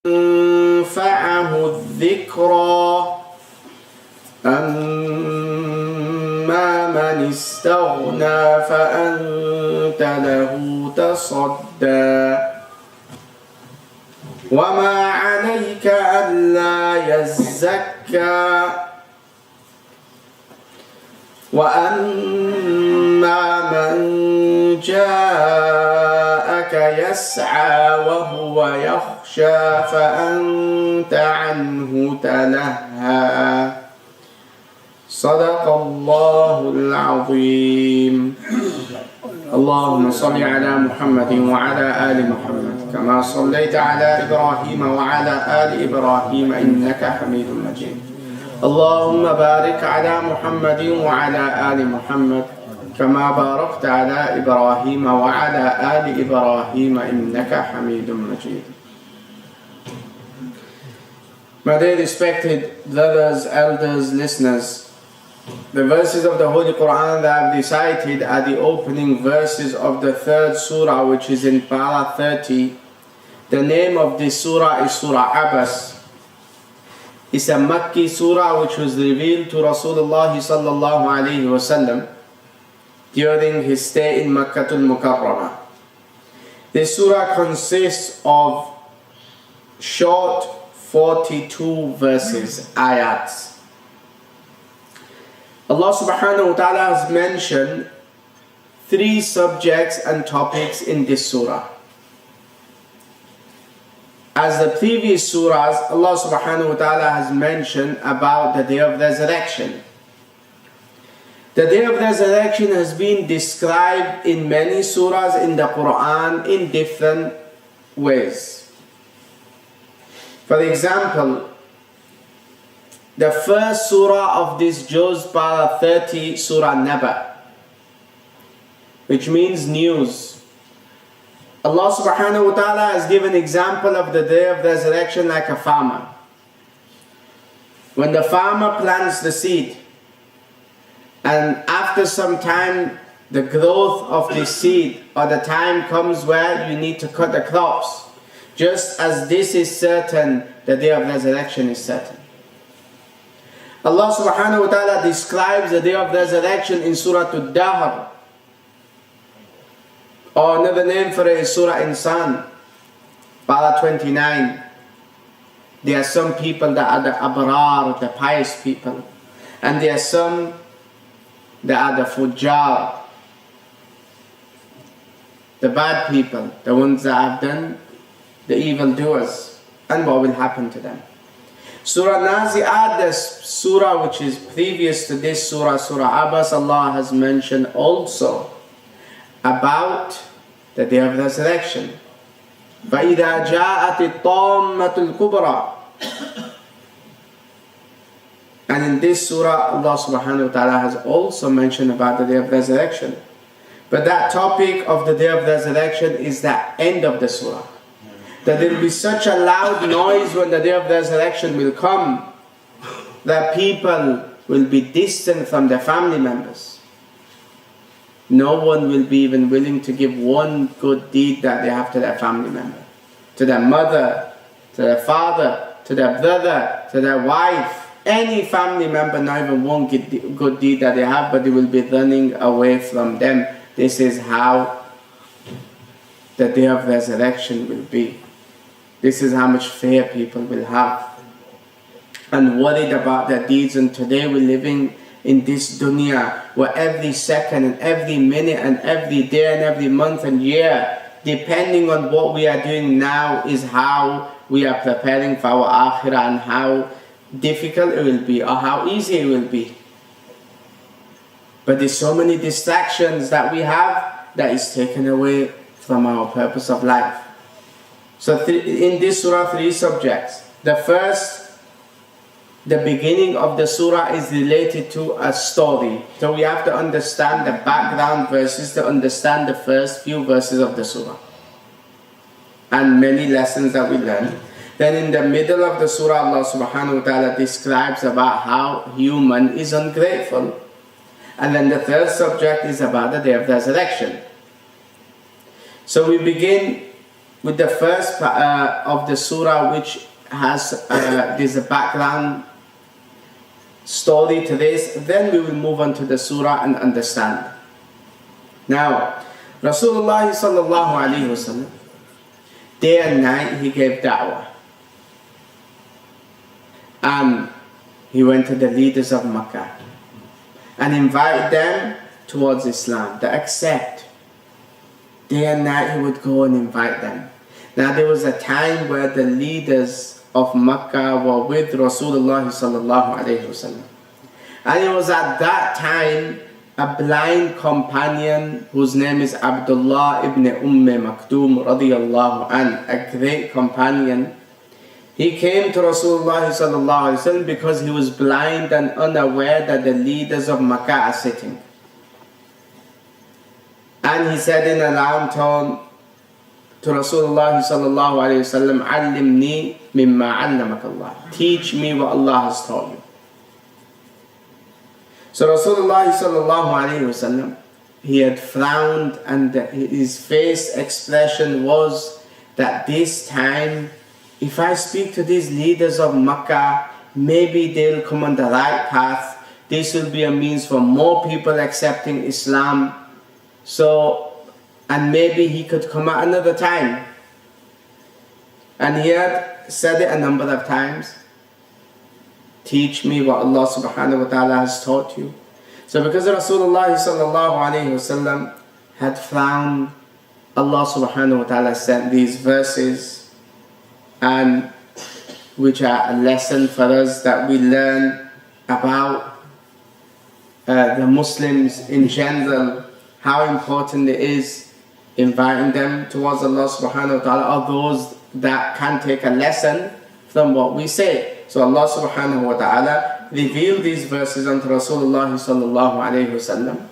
ينفعه الذكرى أما من استغنى فأنت له تصدى وما عليك ألا يزكى وأما من جاءك يسعى وهو يخشى فأنت عنه تلهى صدق الله العظيم. اللهم صل على محمد وعلى آل محمد كما صليت على إبراهيم وعلى آل إبراهيم إنك حميد مجيد. اللهم بارك على محمد وعلى آل محمد كما باركت على إبراهيم وعلى آل إبراهيم إنك حميد مجيد. My dear respected brothers, elders, listeners, the verses of the Holy Quran that I've recited are the opening verses of the third surah, which is in Para 30. The name of this surah is Surah Abbas. It's a Makki surah which was revealed to Rasulullah sallallahu alayhi wasallam during his stay in Makkatul Mukarramah. This surah consists of short 42 verses, ayats. Allah subhanahu wa ta'ala has mentioned 3 subjects and topics in this surah. As the previous surahs, Allah subhanahu wa ta'ala has mentioned about the day of resurrection. The day of resurrection has been described in many surahs in the Quran in different ways. For example, the first surah of this Juz Para 30, Surah Naba, which means news. Allah subhanahu wa ta'ala has given example of the day of resurrection like a farmer. When the farmer plants the seed, and after some time the growth of the seed or the time comes where you need to cut the crops, just as this is certain, the day of resurrection is certain. Allah subhanahu wa ta'ala describes the day of resurrection in Surah Ad-Dahr, or another name for it is Surah Insan, Para 29. There are some people that are the abrar, the pious people, and there are some that are the fujjar, the bad people, the ones that have done the evil doers, and what will happen to them. Surah Nazi'at, the surah which is previous to this surah, Surah Abbas, Allah has mentioned also about the day of resurrection. فَإِذَا جَاءَتِ الطَّامَّةُ الْكُبْرَى. And in this surah, Allah subhanahu wa ta'ala has also mentioned about the day of resurrection. But that topic of the day of resurrection is the end of the surah. That there will be such a loud noise when the day of resurrection will come that people will be distant from their family members. No one will be even willing to give one good deed that they have to their family member, to their mother, to their father, to their brother, to their wife, any family member, not even one good deed that they have, but they will be running away from them. This is how the day of resurrection will be. This is how much fear people will have and worried about their deeds. And today we're living in this dunya where every second and every minute and every day and every month and year, depending on what we are doing now, is how we are preparing for our akhirah and how difficult it will be or how easy it will be. But there's so many distractions that we have that is taken away from our purpose of life. So in this surah, 3 subjects. The first, the beginning of the surah is related to a story. So we have to understand the background verses to understand the first few verses of the surah. And many lessons that we learn. Then in the middle of the surah, Allah subhanahu wa ta'ala describes about how human is ungrateful. And then the third subject is about the day of resurrection. So we begin with the first of the surah, which has there's a background story to this. Then we will move on to the surah and understand. Now, Rasulullah sallallahu alaihi wasallam, day and night he gave da'wah. And he went to the leaders of Makkah and invited them towards Islam, to accept. Day and night he would go and invite them. Now there was a time where the leaders of Makkah were with Rasulullah sallallahu alaihi wasallam. And it was at that time a blind companion whose name is Abdullah ibn Maktoum radiyallahu an, a great companion. He came to Rasulullah sallallahu alaihi wasallam because he was blind and unaware that the leaders of Makkah are sitting. And he said in a loud tone to Rasulullah sallallahu alaihi wasallam, "Allimni mimma 'allamak Allah." Teach me what Allah has taught you. So Rasulullah sallallahu alaihi wasallam, he had frowned, and his face expression was that this time, if I speak to these leaders of Makkah, maybe they'll come on the right path. This will be a means for more people accepting Islam. So, and maybe he could come at another time. And he had said it a number of times. Teach me what Allah subhanahu wa ta'ala has taught you. So because Rasulullah sallallahu alayhi wasallam had found, Allah subhanahu wa ta'ala sent these verses, and which are a lesson for us that we learn about the Muslims in general, how important it is inviting them towards Allah subhanahu wa ta'ala, or those that can take a lesson from what we say. So Allah subhanahu wa ta'ala revealed these verses unto Rasulullah sallallahu alayhi wasallam.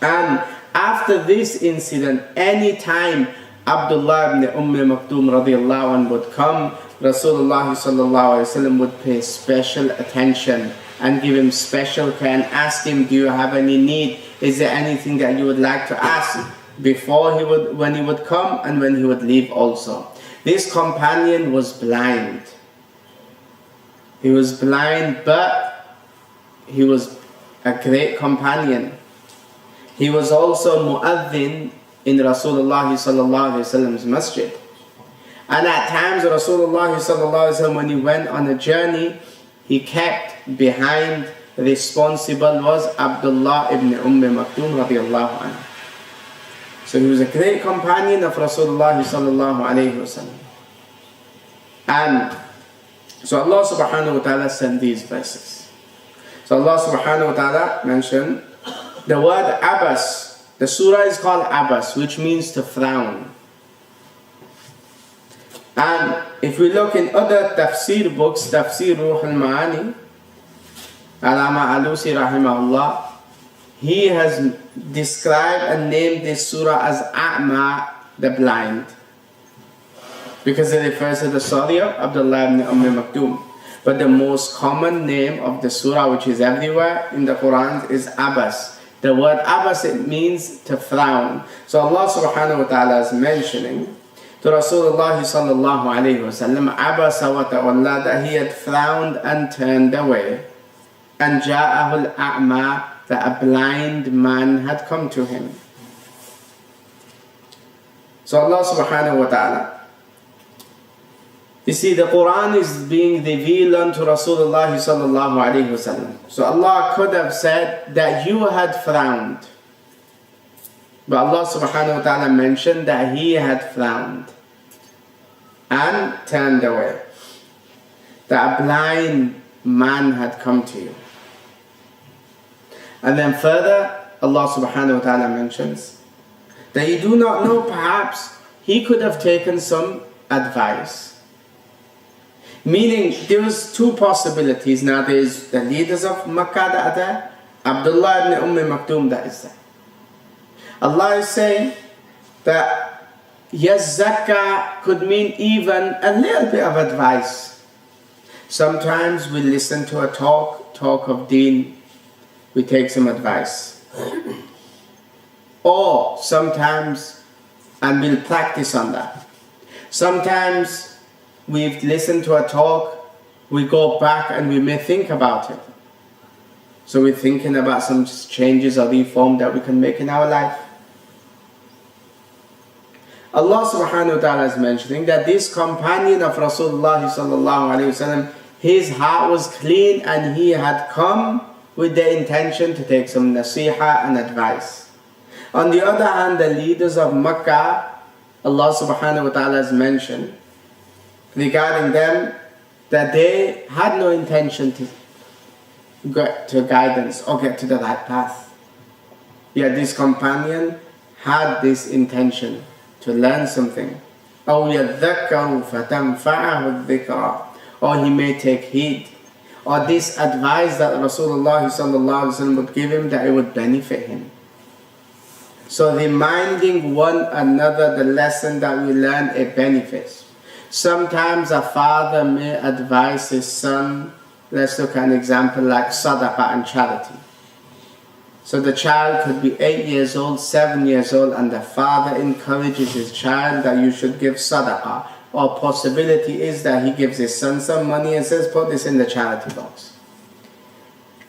And after this incident, any time Abdullah ibn Maktoum radiyallahu anhu would come, Rasulullah sallallahu alayhi wasallam would pay special attention and give him special care and ask him, do you have any need? Is there anything that you would like to ask? Before he would, when he would come and when he would leave also. This companion was blind. He was blind, but he was a great companion. He was also mu'adhin in Rasulullah sallallahu alaihi wasallam's masjid. And at times Rasulullah sallallahu alaihi wasallam, when he went on a journey, he kept behind. Responsible was Abdullah ibn Maktoum radiyallahu anhu. So he was a great companion of Rasulullah sallallahu alaihi wasallam. And so Allah subhanahu wa ta'ala sent these verses. So Allah subhanahu wa ta'ala mentioned the word Abbas. The surah is called Abbas, which means to frown. And if we look in other tafsir books, Tafsir Ruh al-Ma'ani, Alama Alusi rahimahullah, he has described and named this surah as A'ma, the blind, because it refers to the story of Abdullah ibn Maktoum. But the most common name of the surah, which is everywhere in the Quran, is Abbas. The word Abbas, it means to frown. So Allah subhanahu wa ta'ala is mentioning to Rasulullah sallallahu alayhi wa sallam, Abasa wa tawalla, that he had frowned and turned away. And ja'ahul a'ma, that a blind man had come to him. So Allah subhanahu wa ta'ala, you see, the Quran is being revealed unto Rasulullah sallallahu alayhi wa sallam. So Allah could have said that you had frowned. But Allah subhanahu wa ta'ala mentioned that he had frowned and turned away. That a blind man had come to you. And then further, Allah subhanahu wa ta'ala mentions that you do not know, perhaps he could have taken some advice. Meaning, there was two possibilities. Now there is the leaders of Makkah that are there, Abdullah ibn Maktoum that is there. Allah is saying that yes, zakah could mean even a little bit of advice. Sometimes we listen to a talk of deen, we take some advice. Or sometimes and we'll practice on that. Sometimes we've listened to a talk, we go back and we may think about it. So we're thinking about some changes or reform that we can make in our life. Allah subhanahu wa ta'ala is mentioning that this companion of Rasulullah sallallahu alayhi wasallam, his heart was clean and he had come with the intention to take some nasiha and advice. On the other hand, the leaders of Makkah, Allah subhanahu wa ta'ala has mentioned regarding them that they had no intention to get to guidance or get to the right path. Yet this companion had this intention to learn something. أو يذكر فتنفعه الذكرى, or he may take heed, or this advice that Rasulullah sallallahu alaihi wasallam would give him, that it would benefit him. So reminding one another the lesson that we learn, it benefits. Sometimes a father may advise his son. Let's look at an example like sadaqah and charity. So the child could be 8 years old, 7 years old, and the father encourages his child that you should give sadaqah. Or possibility is that he gives his son some money and says, put this in the charity box.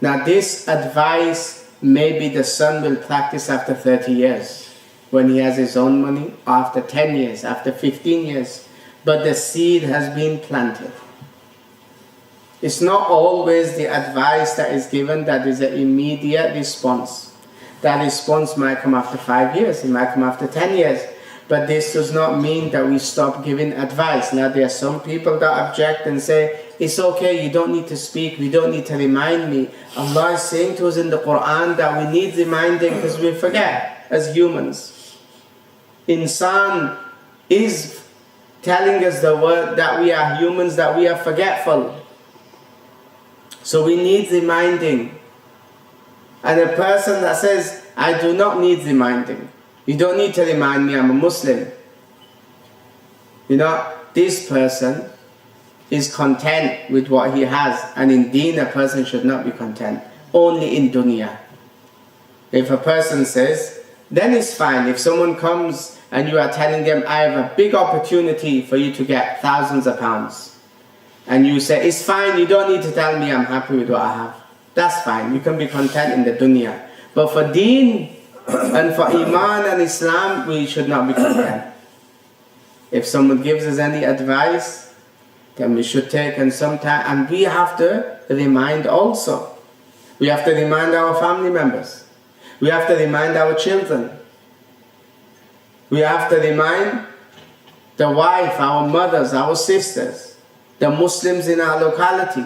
Now this advice, maybe the son will practice after 30 years, when he has his own money, or after 10 years, after 15 years. But the seed has been planted. It's not always the advice that is given that is an immediate response. That response might come after 5 years, it might come after 10 years. But this does not mean that we stop giving advice. Now there are some people that object and say, it's okay, you don't need to speak, we don't need to remind me. Allah is saying to us in the Quran that we need reminding because we forget as humans. Insan is telling us the word that we are humans, that we are forgetful. So we need reminding. And a person that says, I do not need reminding. You don't need to remind me, I'm a Muslim. You know, this person is content with what he has. And in deen, a person should not be content. Only in dunya. If a person says, then it's fine. If someone comes and you are telling them, I have a big opportunity for you to get thousands of pounds. And you say, it's fine, you don't need to tell me, I'm happy with what I have. That's fine, you can be content in the dunya. But for deen and for iman and Islam, we should not be content. If someone gives us any advice, then we should take and sometime, and we have to remind also. We have to remind our family members. We have to remind our children. We have to remind the wife, our mothers, our sisters, the Muslims in our locality.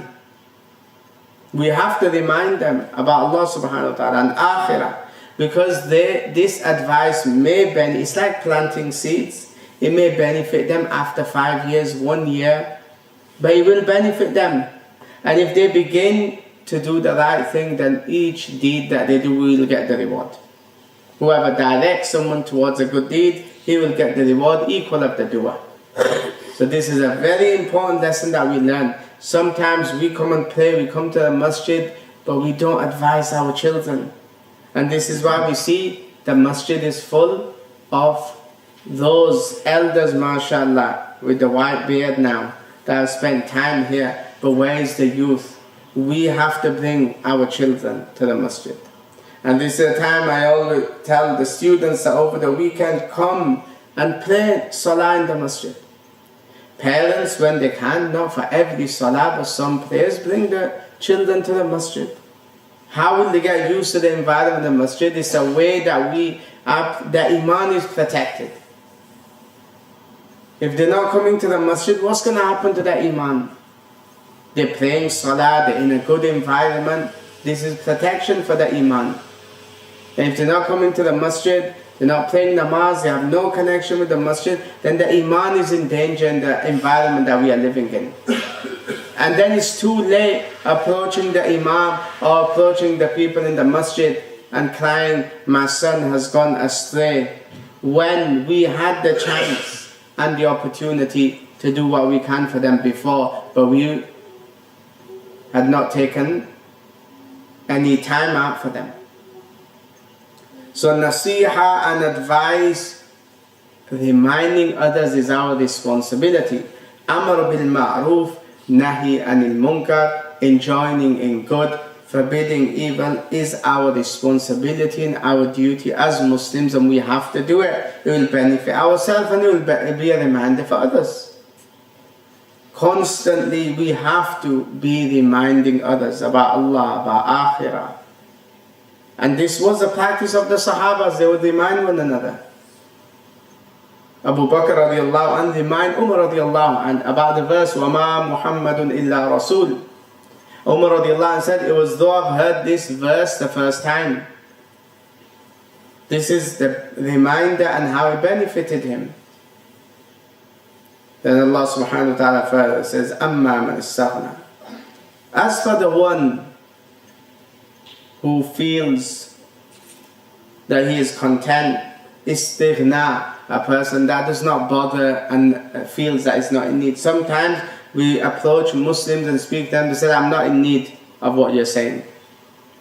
We have to remind them about Allah subhanahu wa ta'ala and akhirah, because this advice may benefit. It's like planting seeds. It may benefit them after 5 years, 1 year, but it will benefit them. And if they begin to do the right thing, then each deed that they do will get the reward. Whoever directs someone towards a good deed, he will get the reward equal of the doer. So this is a very important lesson that we learn. Sometimes we come and pray, we come to the masjid, but we don't advise our children. And this is why we see the masjid is full of those elders, mashallah, with the white beard now, that have spent time here. But where is the youth? We have to bring our children to the masjid. And this is the time I always tell the students that over the weekend, come and pray salah in the masjid. Parents, when they can, not for every salah, but some prayers, bring the children to the masjid. How will they get used to the environment of the masjid? It's a way that the iman is protected. If they're not coming to the masjid, what's going to happen to their iman? They're praying salah, they're in a good environment. This is protection for the iman. And if they're not coming to the masjid, they're not praying namaz, they have no connection with the masjid, then the iman is in danger in the environment that we are living in. And then it's too late approaching the imam or approaching the people in the masjid and crying, my son has gone astray, when we had the chance and the opportunity to do what we can for them before, but we had not taken any time out for them. So nasiha and advice reminding others is our responsibility. Amr bil ma'roof, nahi anil munkar, enjoining in good, forbidding evil is our responsibility and our duty as Muslims, and we have to do it. It will benefit ourselves and it will be a reminder for others. Constantly we have to be reminding others about Allah, about Akhirah. And this was the practice of the Sahabas. They would remind one another. Abu Bakr radiallahu anhu remind Umar radiallahu anhu about the verse وَمَا مُحَمَّدٌ إِلَّا رَسُولٌ. Umar radiallahu anhu said, it was though I've heard this verse the first time. This is the reminder and how it benefited him. Then Allah subhanahu wa ta'ala further says, أَمَّا مَنِ اسْتَغْنَى. As for the one who feels that he is content, istighna, a person that does not bother and feels that it's not in need. Sometimes we approach Muslims and speak to them, they say, I'm not in need of what you're saying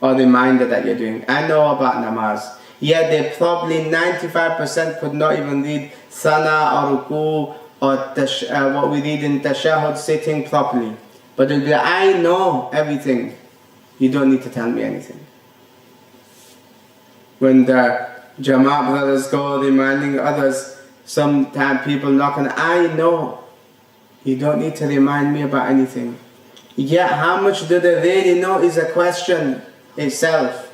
or the reminder that you're doing. I know about namaz. Yet they probably 95% could not even read sana or ruku or what we read in tashahud sitting properly. But they'll be like, I know everything. You don't need to tell me anything. When the Jamaat brothers go reminding others, sometimes people knock on, I know. You don't need to remind me about anything. Yet how much do they really know is a question itself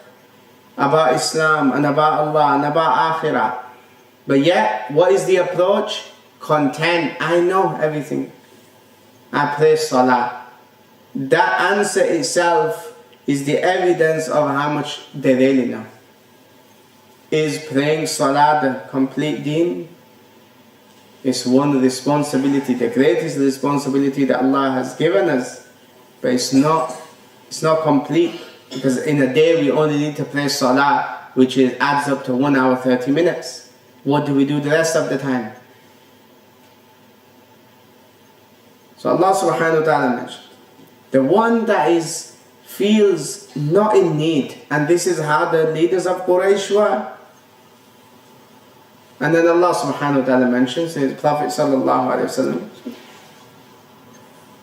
about Islam and about Allah and about Akhirah. But yet, what is the approach? Content. I know everything. I pray Salah. That answer itself is the evidence of how much they really know. Is praying Salah the complete deen? It's one responsibility, the greatest responsibility that Allah has given us. But it's not complete, because in a day we only need to pray Salah, which adds up to 1 hour 30 minutes. What do we do the rest of the time? So Allah subhanahu wa ta'ala mentioned, the one that feels not in need, and this is how the leaders of Quraysh were. And then Allah subhanahu wa ta'ala mentions His Prophet sallallahu alayhi wa sallam.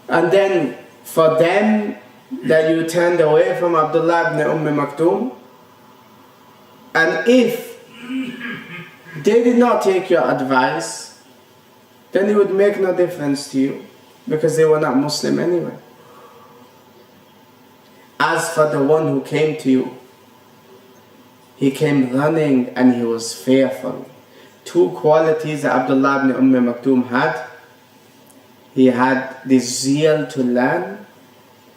And then for them that you turned away from Abdullah ibn Maktoum, and if they did not take your advice, then it would make no difference to you, because they were not Muslim anyway. As for the one who came to you, he came running and he was fearful. Two qualities that Abdullah ibn Maktoum had. He had the zeal to learn,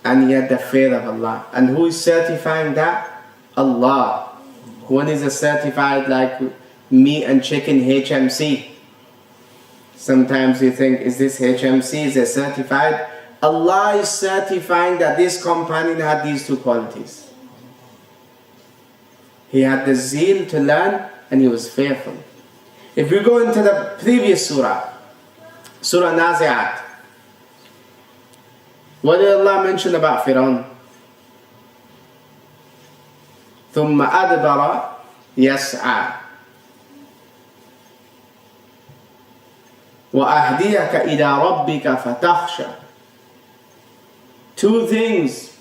and he had the fear of Allah. And who is certifying that? Allah. One is a certified like meat and chicken HMC. Sometimes you think, is this HMC? Is it certified? Allah is certifying that this companion had these two qualities. He had the zeal to learn and he was fearful. If we go into the previous surah, Surah Nazi'at, what did Allah mention about Fir'aun? ثُمَّ أَدْبَرَ يَسْعَى وَأَهْدِيَكَ إِلَىٰ رَبِّكَ فَتَخْشَى. Two things.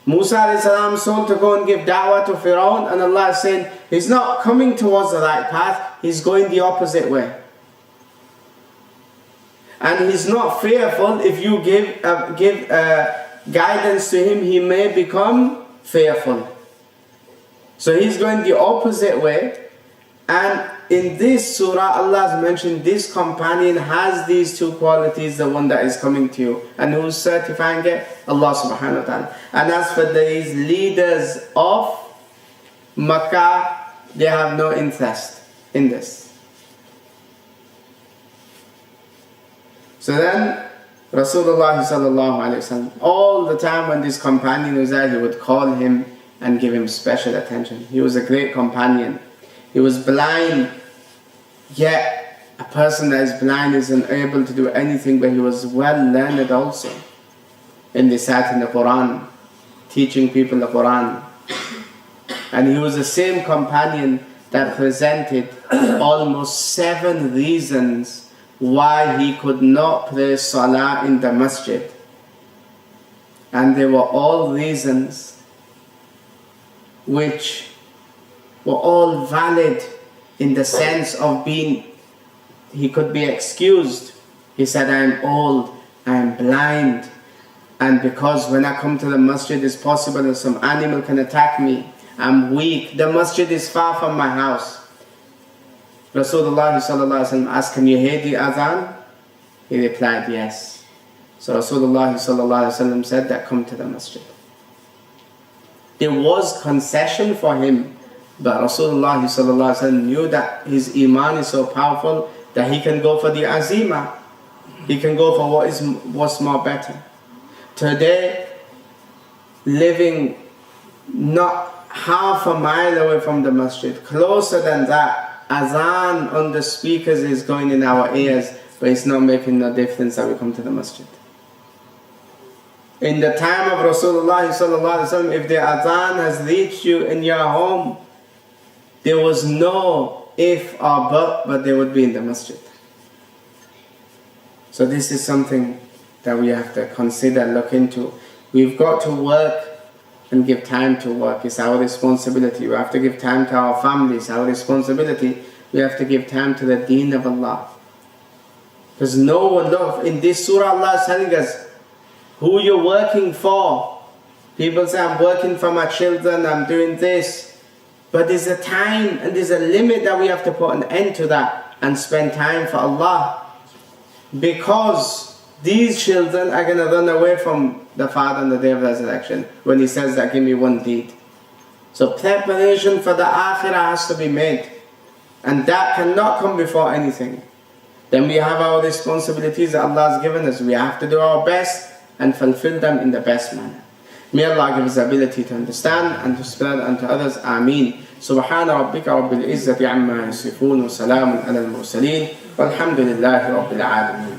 Musa alayhi salam told to go and give da'wah to Fir'aun, and Allah said, he's not coming towards the right path, he's going the opposite way. And he's not fearful. If you give guidance to him, he may become fearful. So he's going the opposite way. And in this surah, Allah has mentioned this companion has these two qualities, the one that is coming to you. And who's certifying it? Allah subhanahu wa ta'ala. And as for these leaders of Makkah, they have no interest in this. So then, Rasulullah sallallahu alayhi wa sallam, all the time when this companion was there, he would call him and give him special attention. He was a great companion. He was blind, yet a person that is blind is unable to do anything, but he was well learned also in reciting the Quran, teaching people the Quran. And he was the same companion that presented almost 7 reasons why he could not pray salah in the masjid. And they were all reasons which were all valid in the sense of being, he could be excused. He said, I am old, I am blind, and because when I come to the masjid it's possible that some animal can attack me. I'm weak. The masjid is far from my house. Rasulullah sallallahu alaihi wasallam asked, can you hear the adhan? He replied, yes. So Rasulullah sallallahu alaihi wasallam said that come to the masjid. There was concession for him, but Rasulullah sallallahu alaihi wasallam knew that his iman is so powerful that he can go for the azima. He can go for what's more better. Today, living not half a mile away from the masjid, closer than that, azan on the speakers is going in our ears, but it's not making no difference that we come to the masjid. In the time of Rasulullah sallallahu alaihi wasallam, if the azan has reached you in your home, there was no if or but they would be in the masjid. So this is something that we have to consider, look into. We've got to work and give time to work. It's our responsibility. We have to give time to our families, our responsibility. We have to give time to the deen of Allah. Because no one, look, in this surah Allah is telling us who you're working for. People say, I'm working for my children, I'm doing this. But there's a time and there's a limit that we have to put an end to that and spend time for Allah. Because these children are going to run away from the Father on the day of resurrection when He says that, give me one deed. So preparation for the akhirah has to be made. And that cannot come before anything. Then we have our responsibilities that Allah has given us. We have to do our best and fulfill them in the best manner. May Allah give us the ability to understand and to spread unto others. Ameen. سبحان ربك رب العزة عما يصفون وسلام على المرسلين والحمد لله رب العالمين.